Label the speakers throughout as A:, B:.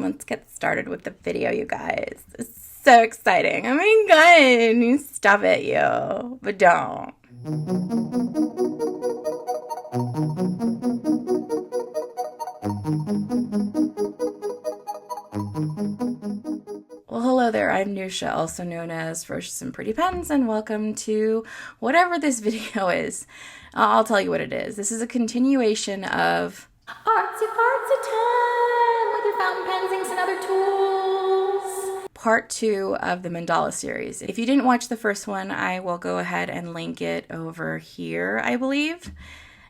A: let's get started with the video, you guys. It's so exciting. Oh my god, you stop it, you. But don't. Well, hello there, I'm Nusha, also known as Ferocious and Pretty Pens, and welcome to whatever this video is. I'll tell you what it is. This is a continuation of Artsy Fartsy time with your fountain pens, inks, and other tools. Part 2 of the Mandala Series. If you didn't watch the first one, I will go ahead and link it over here, I believe,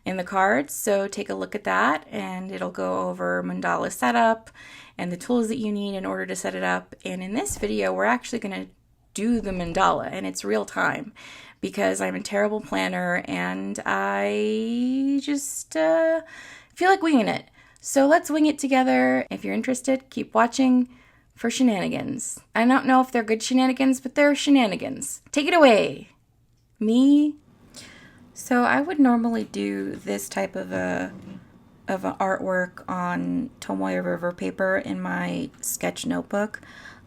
A: in the cards. So take a look at that, and it'll go over mandala setup and the tools that you need in order to set it up. And in this video, we're actually going to do the mandala, and it's real time because I'm a terrible planner and I just feel like winging it. So let's wing it together. If you're interested, keep watching for shenanigans. I don't know if they're good shenanigans, but they're shenanigans. Take it away. Me. So I would normally do this type of artwork on Tomoe River paper in my sketch notebook.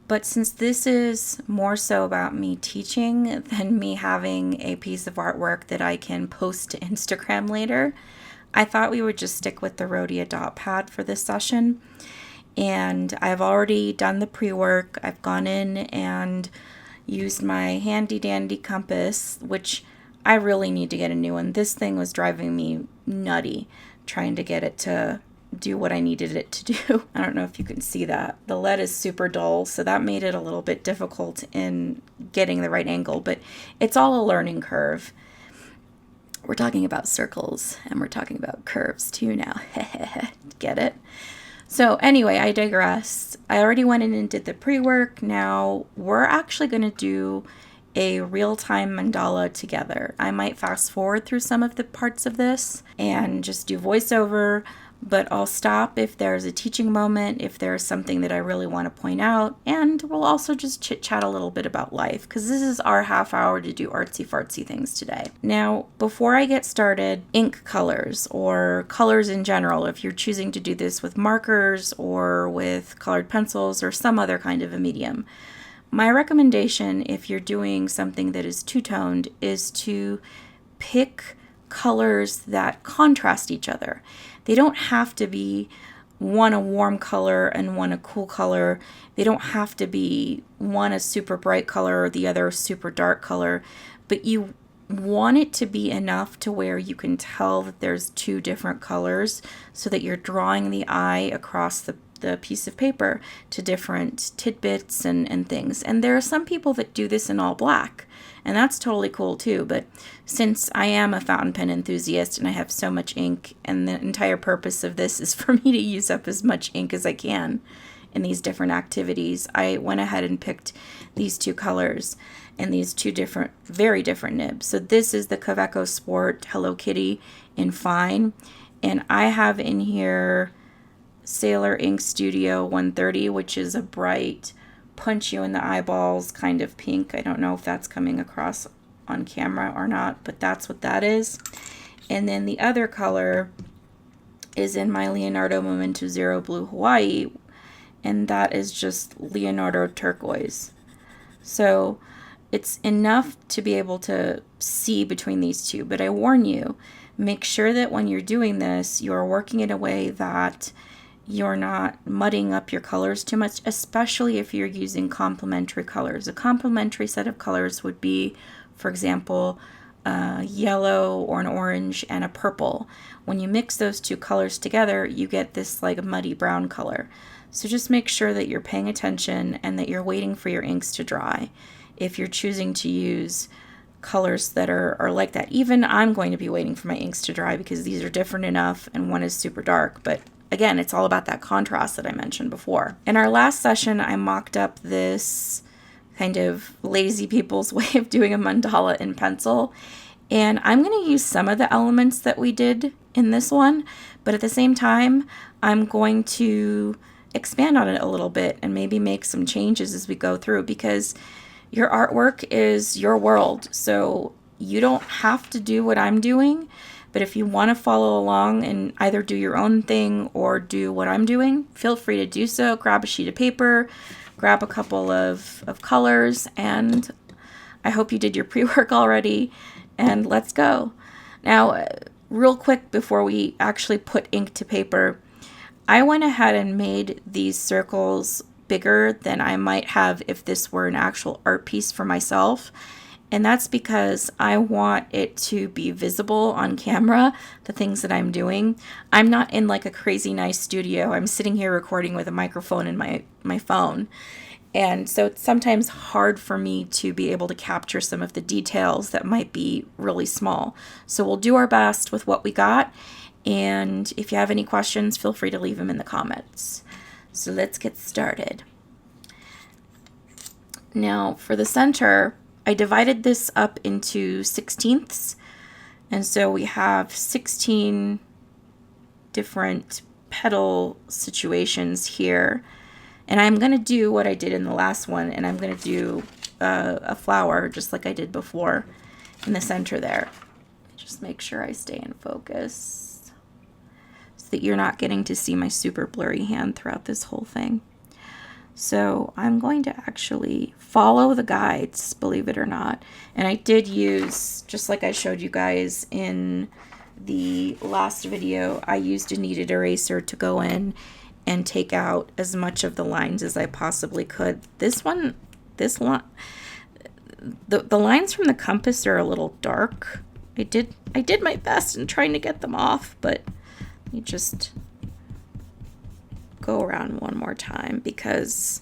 A: But since this is more so about me teaching than me having a piece of artwork that I can post to Instagram later, I thought we would just stick with the Rhodia dot pad for this session. And I've already done the pre-work. I've gone in and used my handy dandy compass, which I really need to get a new one. This thing was driving me nutty trying to get it to do what I needed it to do. I don't know if you can see that. The lead is super dull, so that made it a little bit difficult in getting the right angle, but it's all a learning curve. We're talking about circles, and we're talking about curves too now. Get it? So anyway, I digress. I already went in and did the pre-work. Now we're actually going to do a real-time mandala together. I might fast forward through some of the parts of this and just do voiceover, but I'll stop if there's a teaching moment, if there's something that I really want to point out, and we'll also just chit-chat a little bit about life, because this is our half hour to do artsy-fartsy things today. Now, before I get started, ink colors, or colors in general, if you're choosing to do this with markers or with colored pencils or some other kind of a medium, my recommendation, if you're doing something that is two-toned, is to pick colors that contrast each other. They don't have to be one a warm color and one a cool color. They don't have to be one a super bright color or the other a super dark color, but you want it to be enough to where you can tell that there's two different colors so that you're drawing the eye across the piece of paper to different tidbits and things. And there are some people that do this in all black, and that's totally cool too. But since I am a fountain pen enthusiast and I have so much ink, and the entire purpose of this is for me to use up as much ink as I can in these different activities, I went ahead and picked these two colors and these two different, very different nibs. So this is the Kaweco Sport Hello Kitty in fine, and I have in here Sailor Ink Studio 130, which is a bright, punch you in the eyeballs kind of pink. I don't know if that's coming across on camera or not, but that's what that is. And then the other color is in my Leonardo Momento Zero Blue Hawaii, and that is just Leonardo Turquoise. So it's enough to be able to see between these two, but I warn you, make sure that when you're doing this, you're working in a way that you're not mudding up your colors too much, especially if you're using complementary colors. A complementary set of colors would be, for example, a yellow or an orange and a purple. When you mix those two colors together, you get this like muddy brown color. So just make sure that you're paying attention and that you're waiting for your inks to dry if you're choosing to use colors that are like that. Even I'm going to be waiting for my inks to dry because these are different enough and one is super dark, but again, it's all about that contrast that I mentioned before. In our last session, I mocked up this kind of lazy people's way of doing a mandala in pencil, and I'm going to use some of the elements that we did in this one, but at the same time, I'm going to expand on it a little bit and maybe make some changes as we go through, because your artwork is your world, so you don't have to do what I'm doing, But if you want to follow along and either do your own thing or do what I'm doing, feel free to do so. Grab a sheet of paper, grab a couple of colors, and I hope you did your pre-work already, and let's go. Now, real quick before we actually put ink to paper, I went ahead and made these circles bigger than I might have if this were an actual art piece for myself. And that's because I want it to be visible on camera, the things that I'm doing. I'm not in like a crazy nice studio. I'm sitting here recording with a microphone in my phone. And so it's sometimes hard for me to be able to capture some of the details that might be really small. So we'll do our best with what we got. And if you have any questions, feel free to leave them in the comments. So let's get started. Now for the center, I divided this up into 16ths. And so we have 16 different petal situations here. And I'm going to do what I did in the last one, and I'm going to do a flower just like I did before in the center there. Just make sure I stay in focus so that you're not getting to see my super blurry hand throughout this whole thing. So I'm going to actually follow the guides, believe it or not. And I did use, just like I showed you guys in the last video, I used a kneaded eraser to go in and take out as much of the lines as I possibly could. This line, the lines from the compass are a little dark. I did my best in trying to get them off, but you just go around one more time because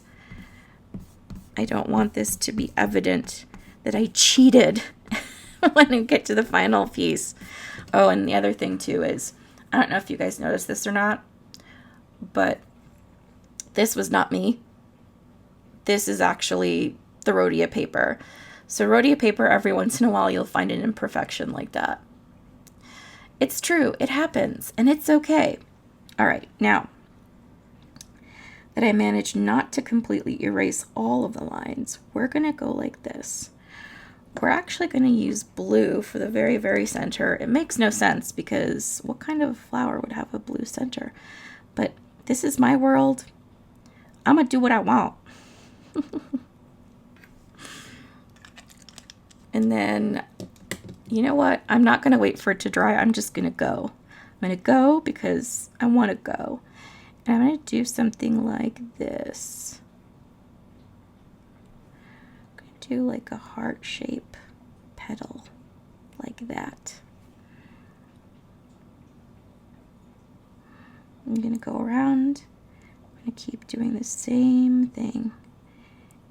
A: I don't want this to be evident that I cheated when I get to the final piece. Oh, and the other thing too is, I don't know if you guys noticed this or not, but this was not me. This is actually the Rhodia paper. So Rhodia paper, every once in a while, you'll find an imperfection like that. It's true. It happens. And it's okay. All right. Now that I managed not to completely erase all of the lines, we're going to go like this. We're actually going to use blue for the very, very center. It makes no sense because what kind of flower would have a blue center? But this is my world. I'm going to do what I want. And then, you know what? I'm not going to wait for it to dry. I'm just going to go. I'm going to go because I want to go. And I'm going to do something like this. I'm going to do like a heart shape petal like that. I'm going to go around. I'm going to keep doing the same thing.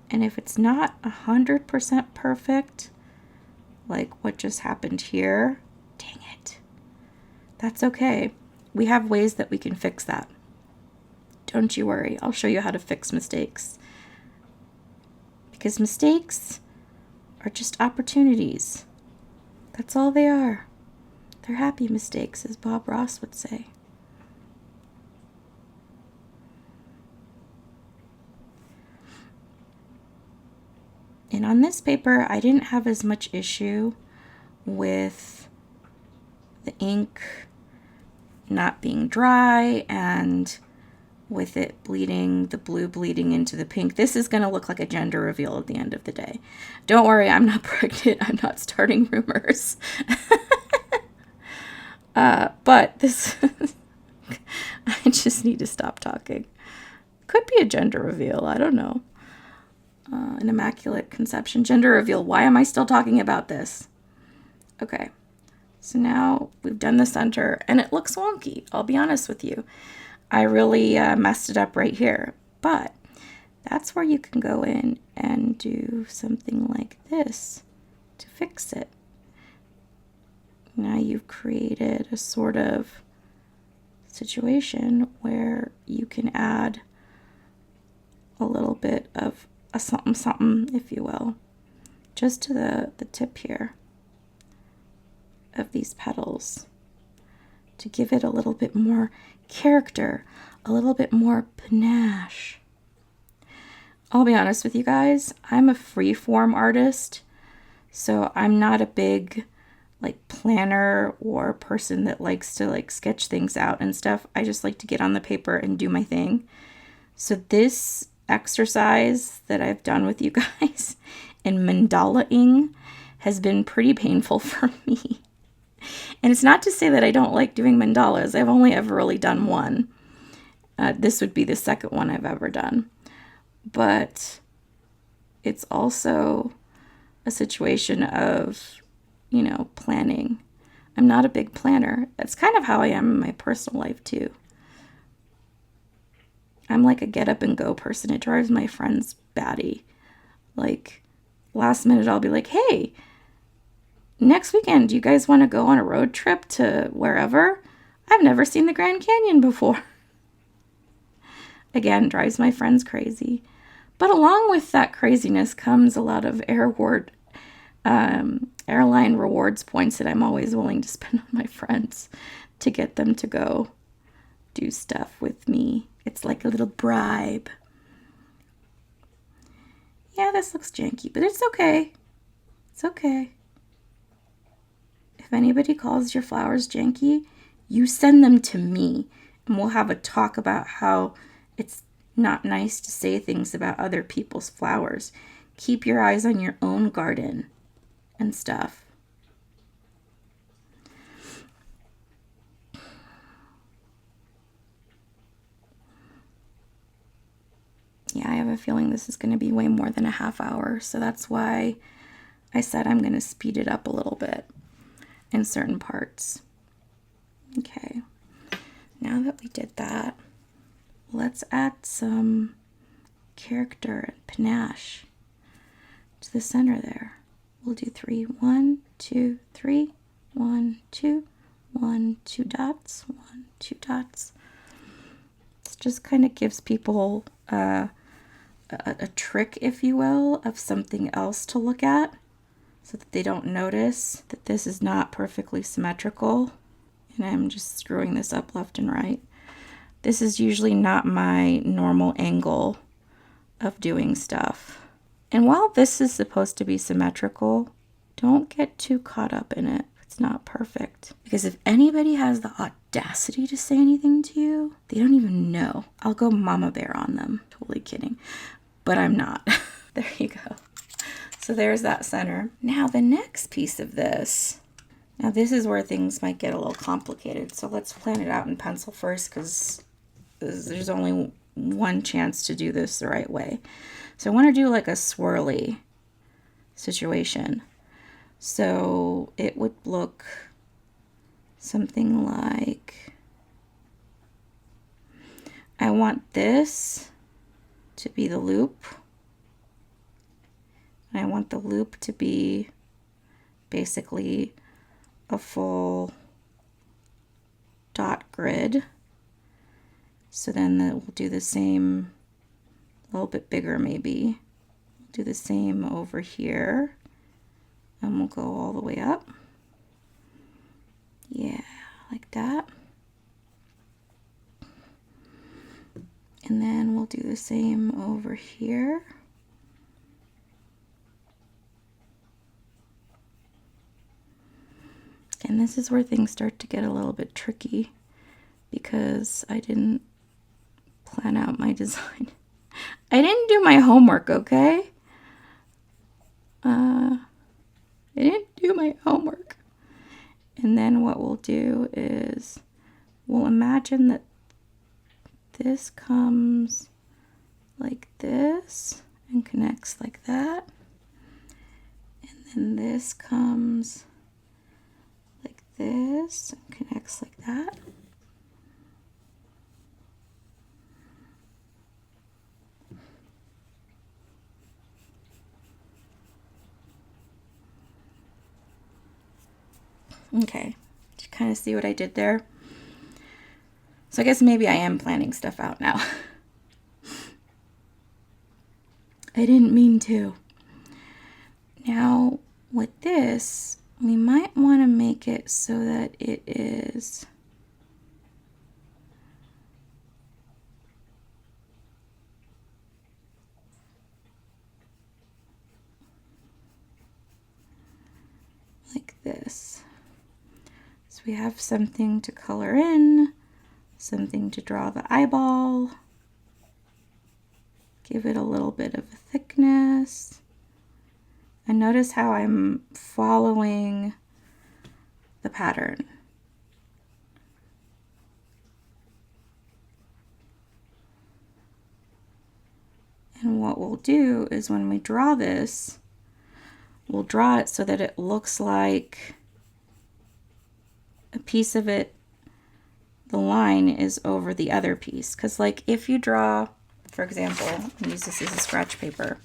A: And if it's not 100% perfect, like what just happened here, dang it. That's okay. We have ways that we can fix that. Don't you worry. I'll show you how to fix mistakes. Because mistakes are just opportunities. That's all they are. They're happy mistakes, as Bob Ross would say. And on this paper, I didn't have as much issue with the ink not being dry and with it bleeding, the blue bleeding into the pink. This is going to look like a gender reveal at the end of the day. Don't worry, I'm not pregnant. I'm not starting rumors. But this, I just need to stop talking. Could be a gender reveal. I don't know. An immaculate conception, gender reveal. Why am I still talking about this? Okay, so now we've done the center and it looks wonky. I'll be honest with you. I really messed it up right here, but that's where you can go in and do something like this to fix it. Now you've created a sort of situation where you can add a little bit of a something something, if you will, just to the tip here of these petals to give it a little bit more character, a little bit more panache. I'll be honest with you guys, I'm a free form artist, so I'm not a big like planner or person that likes to like sketch things out and stuff. I just like to get on the paper and do my thing. So this exercise that I've done with you guys in mandala-ing has been pretty painful for me. And it's not to say that I don't like doing mandalas. I've only ever really done one. This would be the second one I've ever done. But it's also a situation of, you know, planning. I'm not a big planner. That's kind of how I am in my personal life too. I'm like a get up and go person. It drives my friends batty. Like last minute I'll be like, hey, next weekend, do you guys want to go on a road trip to wherever? I've never seen the Grand Canyon before. Again, drives my friends crazy. But along with that craziness comes a lot of airline rewards points that I'm always willing to spend on my friends to get them to go do stuff with me. It's like a little bribe. Yeah, this looks janky, but it's okay. It's okay. If anybody calls your flowers janky, you send them to me and we'll have a talk about how it's not nice to say things about other people's flowers. Keep your eyes on your own garden and stuff. Yeah, I have a feeling this is going to be way more than a half hour, so that's why I said I'm going to speed it up a little bit in certain parts. Okay, now that we did that, let's add some character and panache to the center there. We'll do 3, 1, 2, 3, 1, 2, 1, 2 dots, 1, 2 dots. It just kind of gives people a trick, if you will, of something else to look at so that they don't notice that this is not perfectly symmetrical and I'm just screwing this up left and right. This is usually not my normal angle of doing stuff. And while this is supposed to be symmetrical, don't get too caught up in it. It's not perfect. Because if anybody has the audacity to say anything to you, they don't even know. I'll go mama bear on them. Totally kidding. But I'm not. There you go. So there's that center. Now the next piece of this. Now this is where things might get a little complicated. So let's plan it out in pencil first because there's only one chance to do this the right way. So I want to do like a swirly situation. So it would look something like, I want this to be the loop. And I want the loop to be basically a full dot grid. So then we'll do the same, a little bit bigger maybe. Do the same over here. And we'll go all the way up. Yeah, like that. And then we'll do the same over here. And this is where things start to get a little bit tricky because I didn't plan out my design. I didn't do my homework, okay? I didn't do my homework. And then what we'll do is we'll imagine that this comes like this and connects like that. And then this comes like this and connects like that. Okay, did you kind of see what I did there? So I guess maybe I am planning stuff out now. I didn't mean to. Now, with this, we might want to make it so that it is like this. So we have something to color in, something to draw the eyeball, give it a little bit of a thickness. And notice how I'm following the pattern. And what we'll do is when we draw this, we'll draw it so that it looks like a piece of it, the line is over the other piece. Because like if you draw, for example, I'll use this as a scratch paper.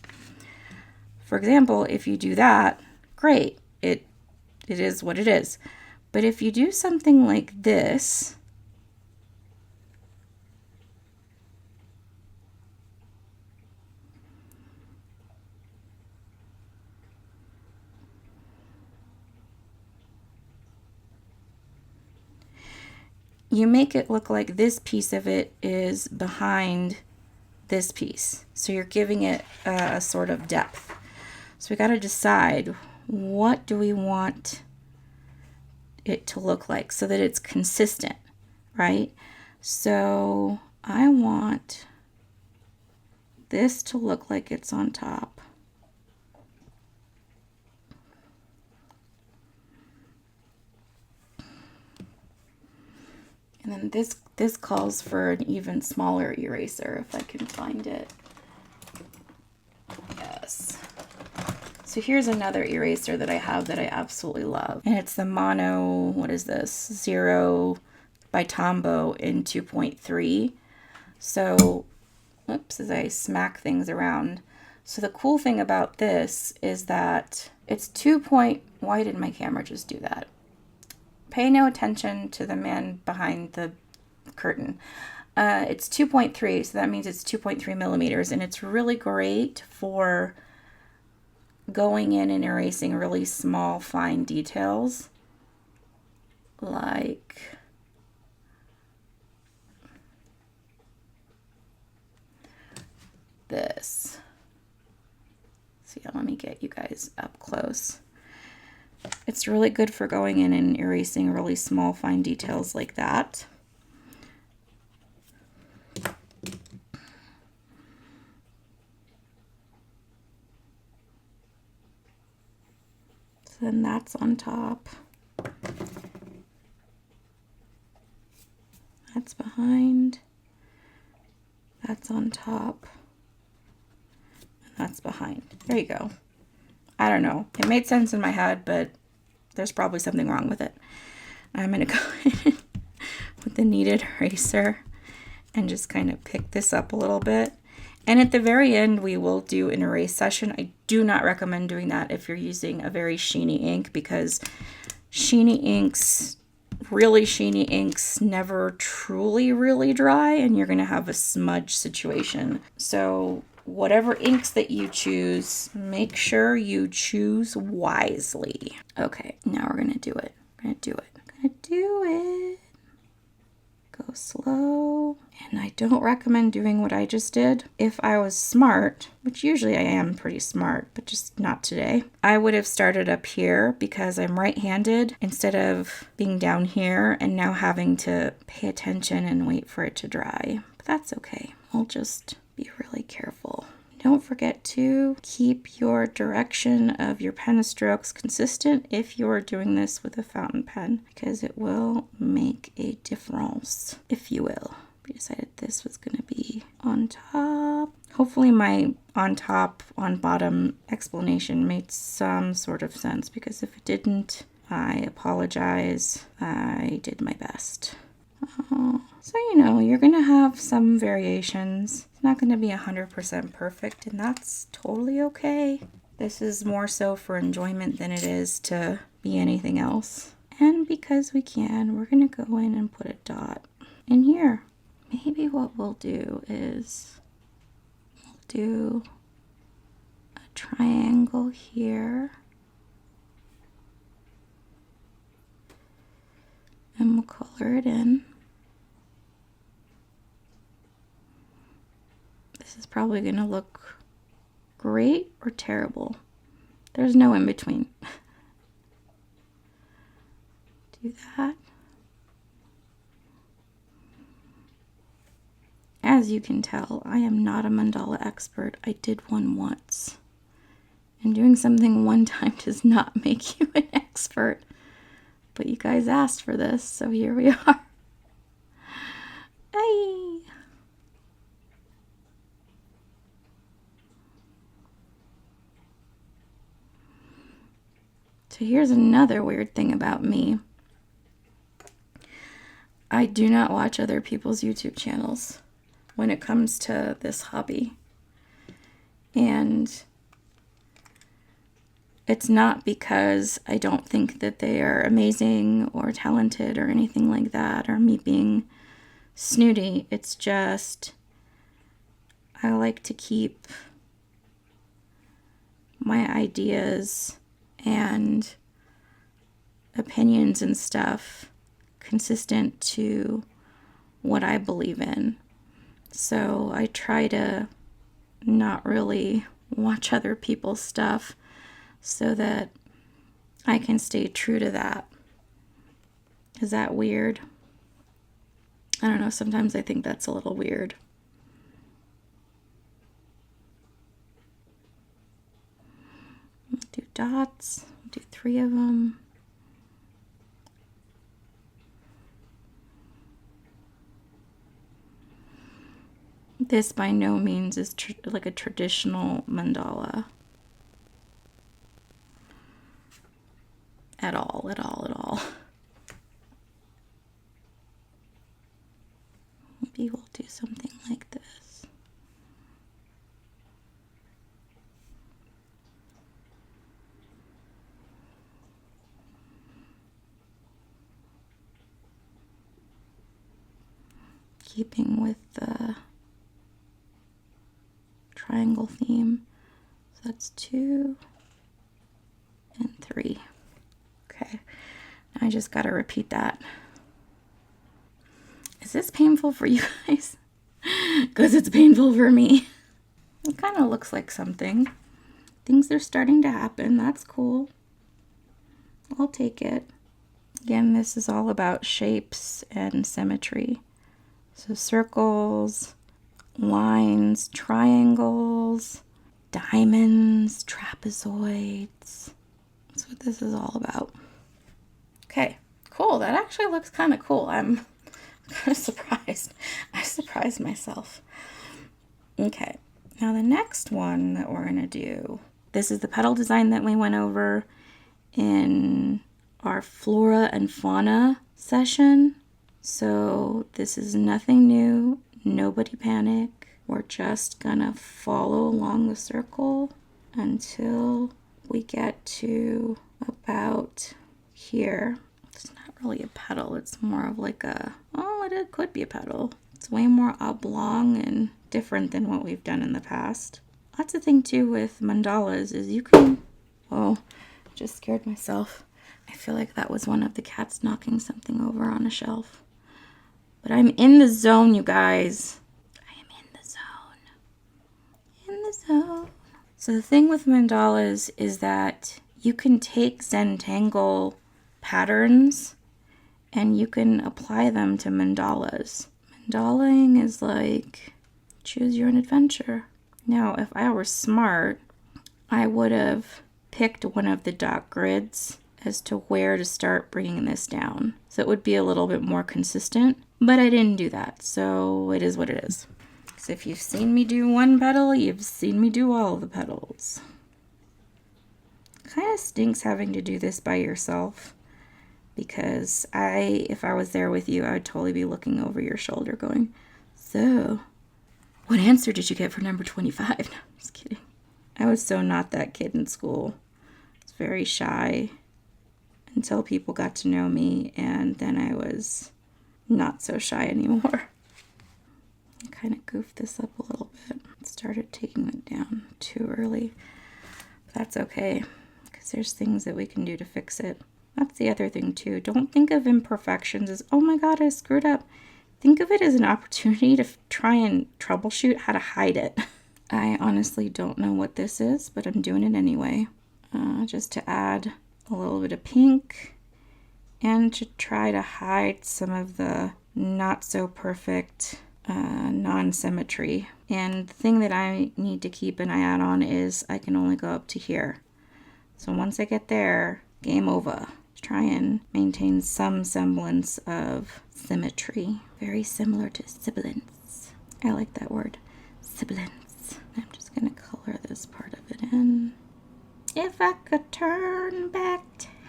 A: For example, if you do that, great, it is what it is. But if you do something like this, you make it look like this piece of it is behind this piece. So you're giving it a sort of depth. So we got to decide, what do we want it to look like so that it's consistent, right? So I want this to look like it's on top. And then this calls for an even smaller eraser if I can find it. Yes. So here's another eraser that I have that I absolutely love. And it's the Mono, what is this? 0 by Tombow in 2.3. So, oops, as I smack things around. So the cool thing about this is that it's why did my camera just do that? Pay no attention to the man behind the curtain. It's 2.3, so that means it's 2.3 millimeters, and it's really great for going in and erasing really small, fine details, like this. So yeah, let me get you guys up close. It's really good for going in and erasing really small, fine details like that. So then that's on top. That's behind. That's on top. And that's behind. There you go. I don't know. It made sense in my head, but there's probably something wrong with it. I'm going to go in with the kneaded eraser and just kind of pick this up a little bit. And at the very end, we will do an erase session. I do not recommend doing that if you're using a very sheeny ink, because really sheeny inks never truly really dry, and you're going to have a smudge situation. So whatever inks that you choose, make sure you choose wisely. Okay, now we're going to do it. We're going to do it. I'm going to do it. Go slow. And I don't recommend doing what I just did. If I was smart, which usually I am pretty smart, but just not today, I would have started up here because I'm right-handed instead of being down here and now having to pay attention and wait for it to dry. But that's okay. I'll just be really careful. Don't forget to keep your direction of your pen strokes consistent if you're doing this with a fountain pen, because it will make a difference, if you will. We decided this was going to be on top. Hopefully my on top, on bottom explanation made some sort of sense, because if it didn't, I apologize. I did my best. So, you know, you're going to have some variations. It's not going to be 100% perfect, and that's totally okay. This is more so for enjoyment than it is to be anything else. And because we can, we're going to go in and put a dot in here. Maybe what we'll do is we'll do a triangle here. And we'll color it in. This is probably going to look great or terrible. There's no in between. do that. As you can tell, I am not a mandala expert. I did one once. And doing something one time does not make you an expert. But you guys asked for this, so here we are. Hey! So here's another weird thing about me. I do not watch other people's YouTube channels when it comes to this hobby. And it's not because I don't think that they are amazing or talented or anything like that, or me being snooty. It's just I like to keep my ideas and opinions and stuff consistent to what I believe in. So I try to not really watch other people's stuff so that I can stay true to that. Is that weird? I don't know, sometimes I think that's a little weird. We'll do dots, we'll do 3 of them. This by no means is like a traditional mandala. At all, at all, at all. Maybe we'll do something like this. Keeping with the triangle theme. So that's 2 and 3. Okay, now I just gotta repeat that. Is this painful for you guys? Because it's painful for me. It kind of looks like something. Things are starting to happen. That's cool. I'll take it. Again, this is all about shapes and symmetry. So circles, lines, triangles, diamonds, trapezoids. That's what this is all about. Okay, cool. That actually looks kind of cool. I'm kind of surprised. I surprised myself. Okay, now the next one that we're going to do, this is the petal design that we went over in our flora and fauna session. So this is nothing new. Nobody panic. We're just going to follow along the circle until we get to about here. It's not really a petal. It's more of like a, oh, it could be a petal. It's way more oblong and different than what we've done in the past. That's the thing too with mandalas is you can, oh, just scared myself. I feel like that was one of the cats knocking something over on a shelf. But I'm in the zone, you guys. I am in the zone. In the zone. So the thing with mandalas is that you can take Zentangle patterns and you can apply them to mandalas. Mandalaing is like choose your own adventure. Now, if I were smart, I would have picked one of the dot grids as to where to start bringing this down. So it would be a little bit more consistent, but I didn't do that. So it is what it is. So if you've seen me do one petal, you've seen me do all of the petals. Kind of stinks having to do this by yourself because if I was there with you, I would totally be looking over your shoulder going, so what answer did you get for number 25? No, I'm just kidding. I was so not that kid in school. I was very shy until people got to know me, and then I was not so shy anymore. I kind of goofed this up a little bit. Started taking it down too early. But that's okay, because there's things that we can do to fix it. That's the other thing too. Don't think of imperfections as, oh my god, I screwed up. Think of it as an opportunity to try and troubleshoot how to hide it. I honestly don't know what this is, but I'm doing it anyway. Just to add a little bit of pink and to try to hide some of the not so perfect non-symmetry. And the thing that I need to keep an eye out on is I can only go up to here. So once I get there, game over. Try and maintain some semblance of symmetry. Very similar to sibilance. I like that word, sibilance. I'm just gonna color this part of it in. If I could turn back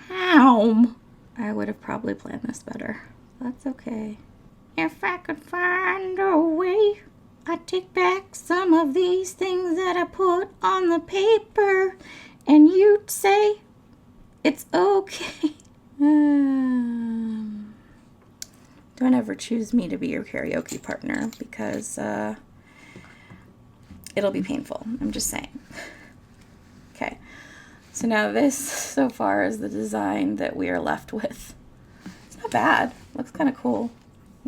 A: time, I would have probably planned this better. That's okay. If I could find a way, I'd take back some of these things that I put on the paper, and you'd say it's okay. Don't ever choose me to be your karaoke partner because it'll be painful. I'm just saying. Okay, so now this so far is the design that we are left with. It's not bad. Looks kind of cool.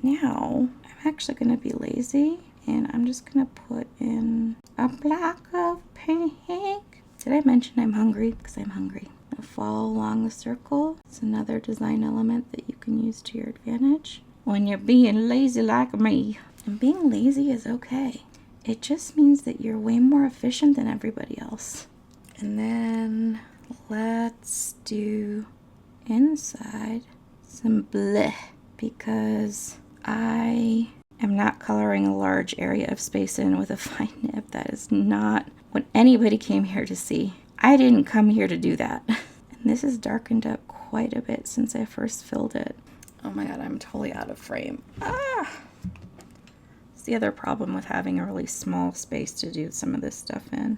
A: Now, I'm actually going to be lazy and I'm just going to put in a block of pink. Did I mention I'm hungry? Because I'm hungry. I'll follow along the circle. It's another design element that you can use to your advantage when you're being lazy like me. And being lazy is okay. It just means that you're way more efficient than everybody else. And then let's do inside some bleh, because I am not coloring a large area of space in with a fine nib. That is not what anybody came here to see. I didn't come here to do that. And this is darkened up quite a bit since I first filled it. Oh my god, I'm totally out of frame. It's the other problem with having a really small space to do some of this stuff in.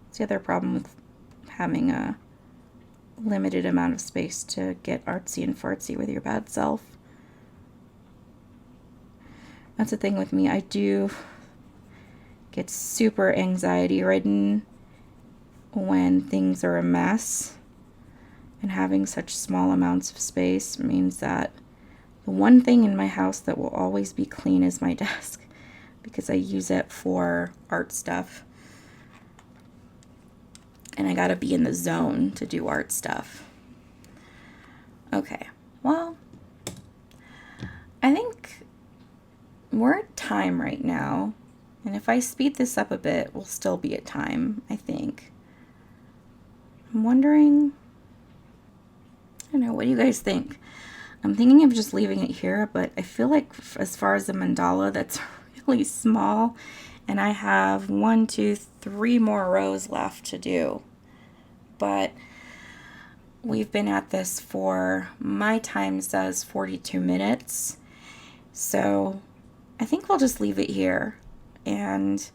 A: It's the other problem with having a limited amount of space to get artsy and fartsy with your bad self. That's the thing with me. I do get super anxiety ridden when things are a mess, and having such small amounts of space means that the one thing in my house that will always be clean is my desk, because I use it for art stuff, and I gotta be in the zone to do art stuff. Okay, well, I think we're at time right now, and if I speed this up a bit, we'll still be at time, I think. I'm wondering, I don't know, what do you guys think? I'm thinking of just leaving it here, but I feel like as far as the mandala, that's really small, and I have 1, 2, 3 more rows left to do. But we've been at this for, my time says 42 minutes, so I think we'll just leave it here, and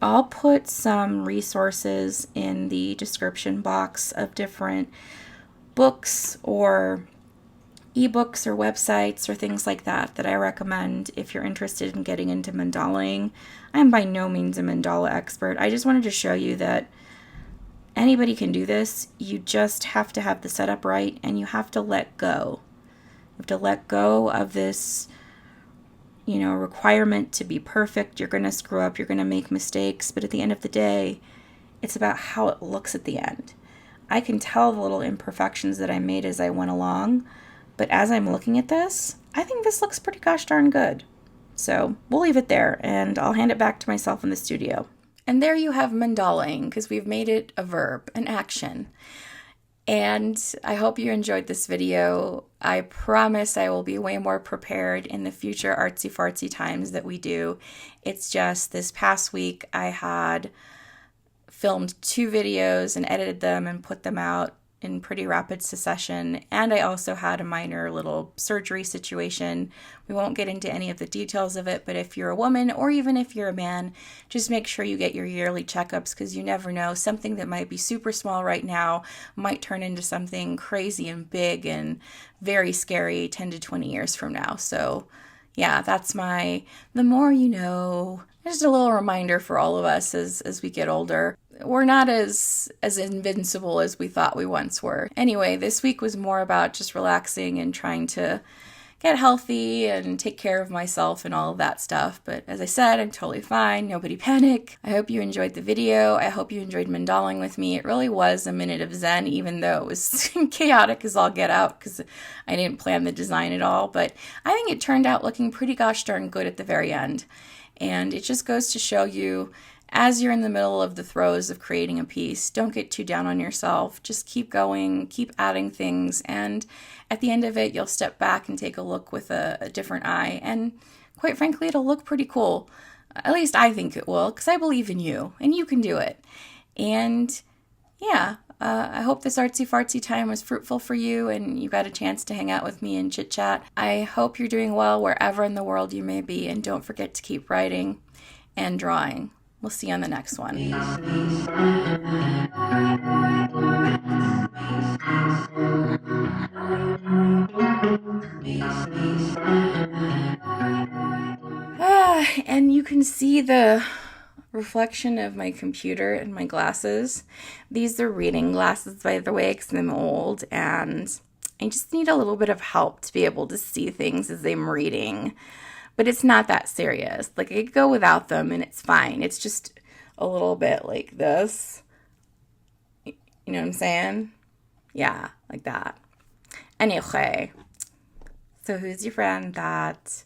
A: I'll put some resources in the description box of different books or ebooks or websites or things like that that I recommend if you're interested in getting into mandalaing. I'm by no means a mandala expert. I just wanted to show you that anybody can do this. You just have to have the setup right, and you have to let go. You have to let go of this, requirement to be perfect. You're going to screw up, you're going to make mistakes, but at the end of the day, it's about how it looks at the end. I can tell the little imperfections that I made as I went along, but as I'm looking at this, I think this looks pretty gosh darn good. So we'll leave it there, and I'll hand it back to myself in the studio. And there you have mandalaing, because we've made it a verb, an action. And I hope you enjoyed this video. I promise I will be way more prepared in the future artsy fartsy times that we do. It's just this past week I had filmed 2 videos and edited them and put them out in pretty rapid succession, and I also had a minor little surgery situation. We won't get into any of the details of it, but if you're a woman or even if you're a man, just make sure you get your yearly checkups, because you never know, something that might be super small right now might turn into something crazy and big and very scary 10 to 20 years from now. So yeah, that's the more you know. Just a little reminder for all of us as we get older. We're not as invincible as we thought we once were. Anyway, this week was more about just relaxing and trying to get healthy and take care of myself and all of that stuff. But as I said, I'm totally fine. Nobody panic. I hope you enjoyed the video. I hope you enjoyed mandaling with me. It really was a minute of zen, even though it was chaotic as all get out because I didn't plan the design at all. But I think it turned out looking pretty gosh darn good at the very end. And it just goes to show you, as you're in the middle of the throes of creating a piece, don't get too down on yourself. Just keep going, keep adding things, and at the end of it, you'll step back and take a look with a different eye, and quite frankly, it'll look pretty cool. At least I think it will, because I believe in you, and you can do it. And yeah, I hope this artsy fartsy time was fruitful for you, and you got a chance to hang out with me and chit chat. I hope you're doing well wherever in the world you may be, and don't forget to keep writing and drawing. We'll see you on the next one. And you can see the reflection of my computer in my glasses. These are reading glasses, by the way, because I'm old, and I just need a little bit of help to be able to see things as I'm reading. But it's not that serious. Like, I could go without them, and it's fine. It's just a little bit like this. You know what I'm saying? Yeah, like that. Anyway, so who's your friend that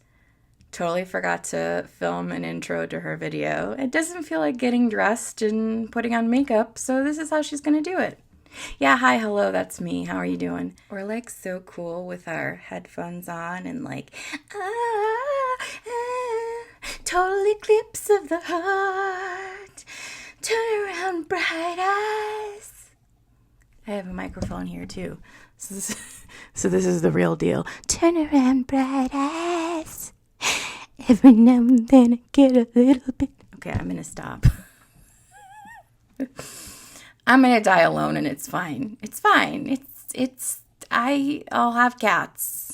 A: totally forgot to film an intro to her video? It doesn't feel like getting dressed and putting on makeup, so this is how she's going to do it. Yeah, hi, hello, that's me. How are you doing? We're like so cool with our headphones on and like, total eclipse of the heart, turn around bright eyes. I have a microphone here too. So this is the real deal. Turn around bright eyes. Every now and then I get a little bit. Okay, I'm gonna stop. I'm gonna die alone and it's fine. It's fine. I'll have cats.